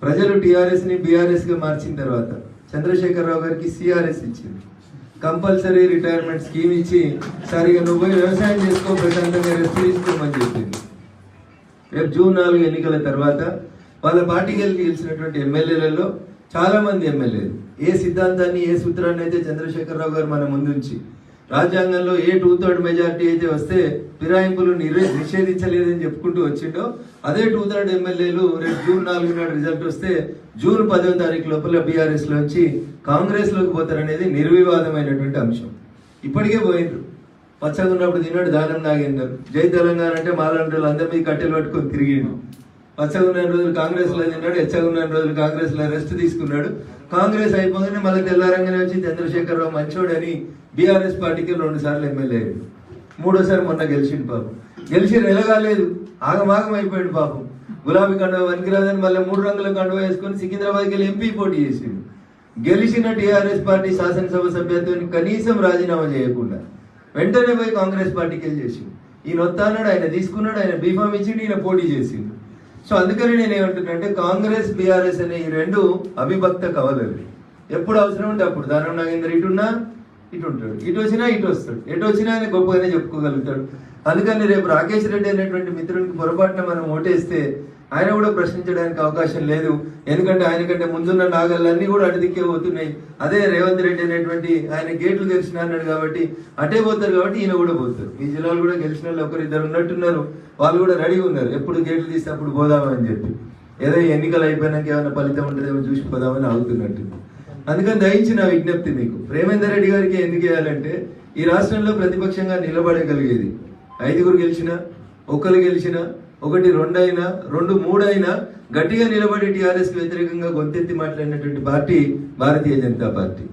ప్రజలు టీఆర్ఎస్ ని బీఆర్ఎస్ గా మార్చిన తర్వాత చంద్రశేఖరరావు గారికి సిఆర్ఎస్ ఇచ్చింది. కంపల్సరీ రిటైర్మెంట్ స్కీమ్ ఇచ్చి సరిగా నువ్వు వ్యవసాయం చేసుకో, ప్రశాంతంగా రెస్ట్ తీసుకోమని చెప్పింది. రేపు జూన్ 4 ఎన్నికల తర్వాత వాళ్ళ పార్టీకి వెళ్ళి గెలిచినటువంటి ఎమ్మెల్యేలలో చాలా మంది ఎమ్మెల్యేలు ఏ సిద్ధాంతాన్ని ఏ సూత్రాన్ని అయితే చంద్రశేఖరరావు గారు మన ముందుంచి రాజ్యాంగంలో ఏ 2/3 మెజార్టీ అయితే వస్తే ఫిరాయింపులు నిషేధించలేదని చెప్పుకుంటూ వచ్చిండో అదే 2/3 ఎమ్మెల్యేలు రేపు జూన్ 4 నాడు రిజల్ట్ వస్తే జూన్ 10వ తారీఖు లోపల బీఆర్ఎస్ లోంచి కాంగ్రెస్ లోకి పోతారనేది నిర్వివాదమైనటువంటి అంశం. ఇప్పటికే పోయిండ్రు. పచ్చగా ఉన్నప్పుడు తిన్నాడు దానం నాగేందర్, జై తెలంగాణ అంటే మాలాంటి అందరి మీద కట్టెలు పట్టుకొని తిరిగిండు. పచ్చగా ఉన్న రోజులు కాంగ్రెస్ లో తిన్నాడు, ఎచ్చగా ఉన్న రోజులు కాంగ్రెస్ లో రెస్ట్ తీసుకున్నాడు. కాంగ్రెస్ అయిపోగానే మళ్ళీ తెల్లారంగానే వచ్చి చంద్రశేఖరరావు మంచోడని బీఆర్ఎస్ పార్టీకి 2 సార్లు ఎమ్మెల్యే అయ్యాడు. 3ఓసారి మొన్న గెలిచిండు. పాపం గెలిచి నెలగాలేదు, ఆగమాగం అయిపోయాడు. పాపం గులాబీ కండువ వనికిరాదని మళ్ళీ 3 రంగుల కండువ వేసుకొని సికింద్రాబాద్కి వెళ్ళి ఎంపీ పోటీ చేసిండు. గెలిచిన టీఆర్ఎస్ పార్టీ శాసనసభ సభ్యత్వాన్ని కనీసం రాజీనామా చేయకుండా వెంటనే పోయి కాంగ్రెస్ పార్టీకి వెళ్ళి చేసిండు. ఈయన వస్తాన్నాడు, ఆయన తీసుకున్నాడు, ఆయన బీఫామ్ ఇచ్చిండు, ఈయన పోటీ చేసిండు. సో అందుకని నేను ఏమంటున్నా అంటే కాంగ్రెస్ బీఆర్ఎస్ అనే ఈ 2 అవిభక్త కవలలు. ఎప్పుడు అవసరం ఉంటే అప్పుడు దానం నాగేందర్ ఇటున్నా ఇటు ఉంటాడు, ఇటు వచ్చినా ఇటు వస్తాడు, ఎటు వచ్చినా ఆయన గొప్పగానే చెప్పుకోగలుగుతాడు. అందుకని రేపు రాకేష్ రెడ్డి అనేటువంటి మిత్రునికి పొరపాటున మనం ఓటేస్తే ఆయన కూడా ప్రశ్నించడానికి అవకాశం లేదు. ఎందుకంటే ఆయనకంటే ముందున్న నాగళ్ళన్నీ కూడా అటుదిక్కే పోతున్నాయి. అదే రేవంత్ రెడ్డి అనేటువంటి ఆయన గేట్లు గెలిచిన అన్నాడు కాబట్టి అటే పోతారు, కాబట్టి ఈయన కూడా పోతారు. ఈ జిల్లాలో కూడా గెలిచిన వాళ్ళు 1-2 ఉన్నట్టున్నారు. వాళ్ళు కూడా రెడీగా ఉన్నారు, ఎప్పుడు గేట్లు తీస్తే అప్పుడు పోదామని చెప్పి. ఏదో ఎన్నికలు అయిపోయినాక ఏమైనా ఫలితం ఉంటుందేమో చూసి పోదామని ఆగుతున్నట్టు. అందుకని దయించి నా విజ్ఞప్తి మీకు, రేవంత్ రెడ్డి గారికి ఎందుకు వేయాలంటే ఈ రాష్ట్రంలో ప్రతిపక్షంగా నిలబడగలిగేది 5 గెలిచినా, 1 గెలిచినా, 1, 2 అయినా, 2, 3 అయినా గట్టిగా నిలబడి టీఆర్ఎస్ కి వ్యతిరేకంగా గొంతెత్తి మాట్లాడినటువంటి పార్టీ భారతీయ జనతా పార్టీ.